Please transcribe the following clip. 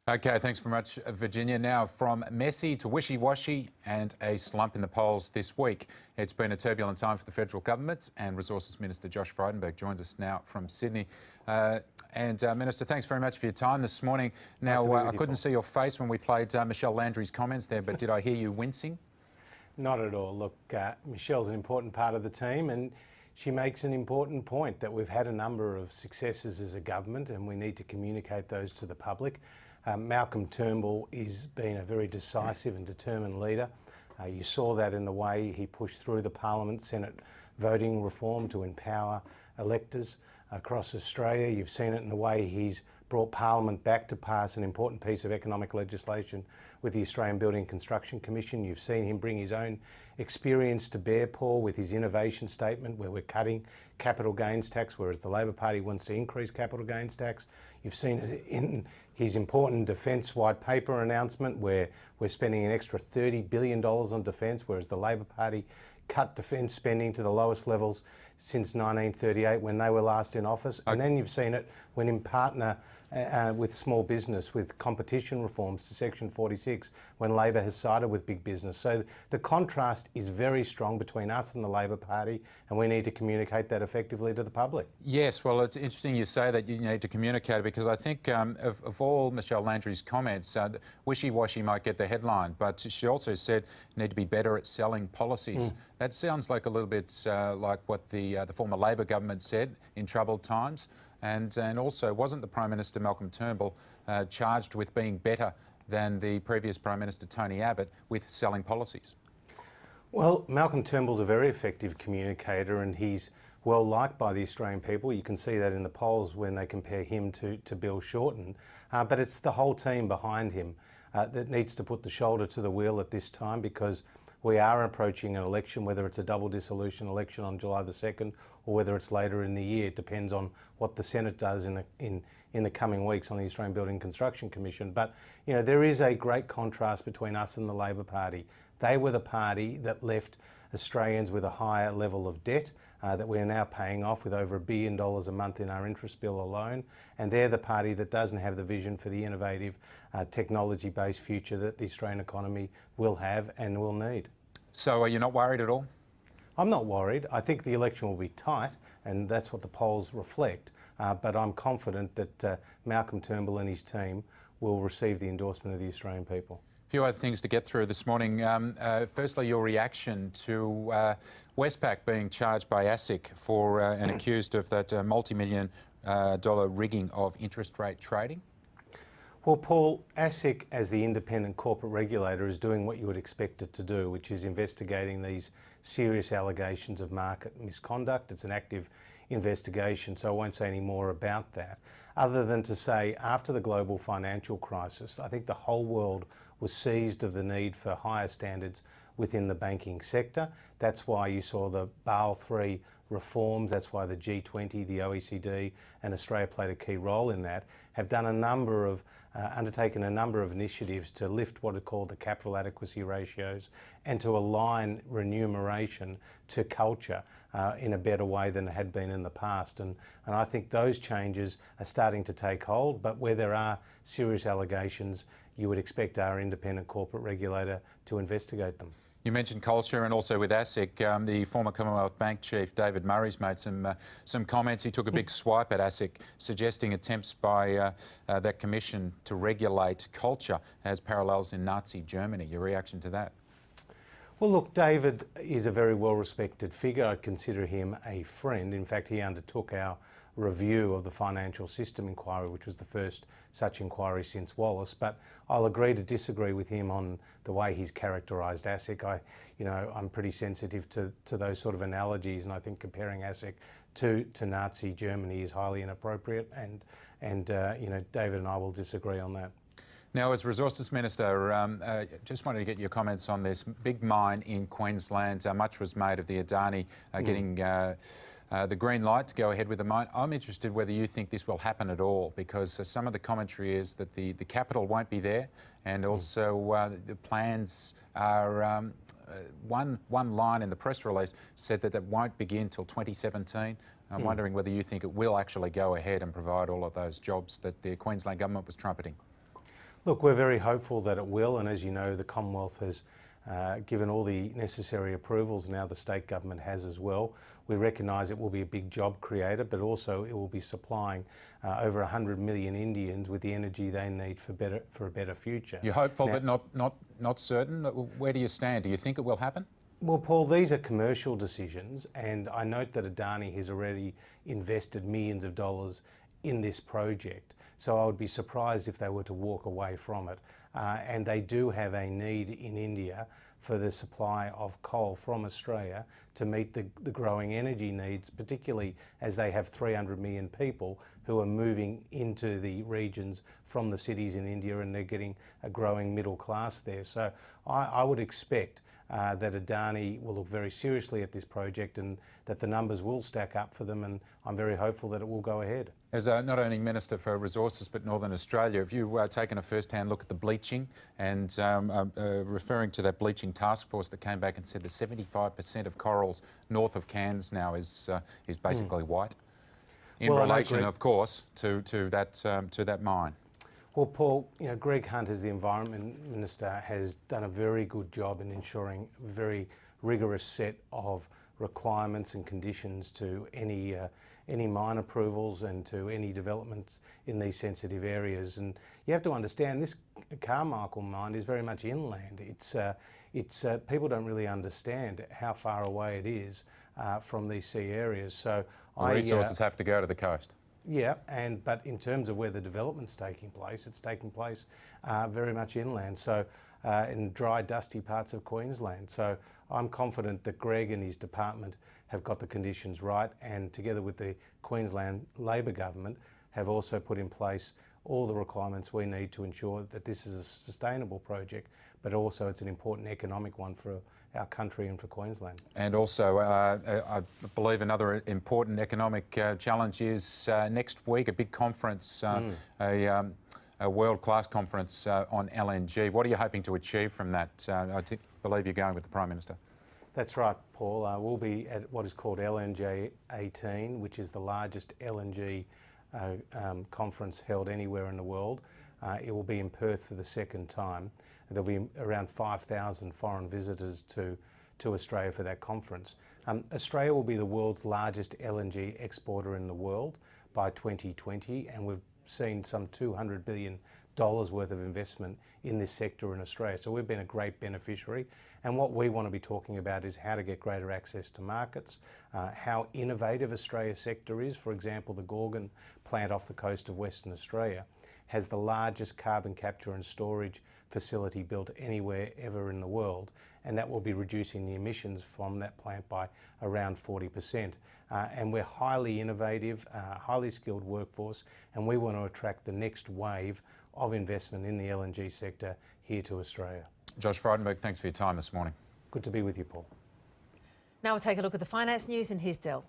Okay, thanks very much, Virginia. Now, from messy to wishy-washy and a slump in the polls this week. It's been a turbulent time for the federal government, and Resources Minister Josh Frydenberg joins us now from Sydney. Minister, thanks very much for your time this morning. Now, Nice I couldn't see your face when we played Michelle Landry's comments there, but did I hear you wincing? Not at all. Look, Michelle's an important part of the team, and she makes an important point that we've had a number of successes as a government and we need to communicate those to the public. Malcolm Turnbull has been a very decisive and determined leader. You saw that in the way he pushed through the Parliament Senate voting reform to empower electors across Australia. You've seen it in the way he's brought Parliament back to pass an important piece of economic legislation with the Australian Building and Construction Commission. You've seen him bring his own experience to bear, Paul, with his innovation statement where we're cutting capital gains tax, whereas the Labor Party wants to increase capital gains tax. You've seen it in his important defence white paper announcement where we're spending an extra $30 billion on defence, whereas the Labor Party cut defence spending to the lowest levels since 1938 when they were last in office. And then you've seen it when in partner with small business, with competition reforms to Section 46, when Labor has sided with big business. So the contrast is very strong between us and the Labor Party, and we need to communicate that effectively to the public. Yes, well, it's interesting you say that you need to communicate it, because I think of all Michelle Landry's comments, wishy-washy might get the headline, but she also said need to be better at selling policies. That sounds like a little bit like what the former Labor government said in troubled times. And also, wasn't the Prime Minister, Malcolm Turnbull, charged with being better than the previous Prime Minister, Tony Abbott, with selling policies? Well, Malcolm Turnbull's a very effective communicator and he's well liked by the Australian people. You can see that in the polls when they compare him to Bill Shorten. But it's the whole team behind him that needs to put the shoulder to the wheel at this time, because we are approaching an election, whether it's a double dissolution election on July the 2nd or whether it's later in the year. It depends on what the Senate does in the coming weeks on the Australian Building and Construction Commission. But, you know, there is a great contrast between us and the Labor Party. They were the party that left Australians with a higher level of debt that we are now paying off with over $1 billion a month in our interest bill alone. And they're the party that doesn't have the vision for the innovative technology-based future that the Australian economy will have and will need. So are you not worried at all? I'm not worried. I think the election will be tight, and that's what the polls reflect. But I'm confident that Malcolm Turnbull and his team will receive the endorsement of the Australian people. A few other things to get through this morning. Firstly, your reaction to Westpac being charged by ASIC for and accused of that multi-million dollar rigging of interest rate trading. Well, Paul, ASIC, as the independent corporate regulator, is doing what you would expect it to do, which is investigating these serious allegations of market misconduct. It's an active investigation, so I won't say any more about that, other than to say after the global financial crisis, I think the whole world was seized of the need for higher standards within the banking sector. That's why you saw the Basel III reforms. That's why the G20, the OECD and Australia played a key role in that, have done a number of, undertaken a number of initiatives to lift what are called the capital adequacy ratios and to align remuneration to culture in a better way than it had been in the past. And I think those changes are starting to take hold, but where there are serious allegations, you would expect our independent corporate regulator to investigate them. You mentioned culture, and also with ASIC, the former Commonwealth Bank chief David Murray's made some comments. He took a big swipe at ASIC, suggesting attempts by that commission to regulate culture has parallels in Nazi Germany. Your reaction to that? Well, look, David is a very well-respected figure. I consider him a friend. In fact, he undertook our review of the financial system inquiry, which was the first such inquiry since Wallace. But I'll agree to disagree with him on the way he's characterised ASIC. I'm pretty sensitive to those sort of analogies, and I think comparing ASIC to Nazi Germany is highly inappropriate. And David and I will disagree on that. Now, as Resources Minister, just wanted to get your comments on this big mine in Queensland. Much was made of the Adani getting the green light to go ahead with the mine. I'm interested whether you think this will happen at all, because some of the commentary is that the capital won't be there, and also the plans are, one line in the press release said that it won't begin till 2017. I'm wondering whether you think it will actually go ahead and provide all of those jobs that the Queensland government was trumpeting. Look, we're very hopeful that it will, and as you know, the Commonwealth has given all the necessary approvals. Now the state government has as well. We recognise it will be a big job creator, but also it will be supplying over 100 million Indians with the energy they need for a better future. You're hopeful Now, but not certain? Where do you stand? Do you think it will happen? Well, Paul, these are commercial decisions, and I note that Adani has already invested millions of dollars in this project. So I would be surprised if they were to walk away from it. And they do have a need in India for the supply of coal from Australia to meet the growing energy needs, particularly as they have 300 million people who are moving into the regions from the cities in India, and they're getting a growing middle class there. So I would expect that Adani will look very seriously at this project and that the numbers will stack up for them, and I'm very hopeful that it will go ahead. As not only Minister for Resources but Northern Australia, have you taken a first-hand look at the bleaching and referring to that bleaching task force that came back and said that 75% of corals north of Cairns now is basically white, in relation, of course, to that mine? Well, Paul, you know, Greg Hunt, as the Environment Minister, has done a very good job in ensuring a very rigorous set of requirements and conditions to any mine approvals and to any developments in these sensitive areas. And you have to understand this Carmichael mine is very much inland. It's people don't really understand how far away it is from these sea areas. So the resources have to go to the coast. Yeah, but in terms of where the development's taking place, it's taking place very much inland, so in dry, dusty parts of Queensland. So I'm confident that Greg and his department have got the conditions right, and together with the Queensland Labor government have also put in place all the requirements we need to ensure that this is a sustainable project, but also it's an important economic one for our country and for Queensland. And also, I believe another important economic challenge is next week, a big conference, a world-class conference on LNG. What are you hoping to achieve from that? I believe you're going with the Prime Minister. That's right, Paul. We'll be at what is called LNG 18, which is the largest LNG conference held anywhere in the world. It will be in Perth for the second time. There'll be around 5,000 foreign visitors to Australia for that conference. Australia will be the world's largest LNG exporter in the world by 2020, and we've seen some $200 billion worth of investment in this sector in Australia. So we've been a great beneficiary. And what we want to be talking about is how to get greater access to markets, how innovative Australia's sector is. For example, the Gorgon plant off the coast of Western Australia has the largest carbon capture and storage facility built anywhere ever in the world, and that will be reducing the emissions from that plant by around 40%. And we're highly innovative, highly skilled workforce, and we want to attract the next wave of investment in the LNG sector here to Australia. Josh Frydenberg, thanks for your time this morning. Good to be with you, Paul. Now we'll take a look at the finance news in Hisdale.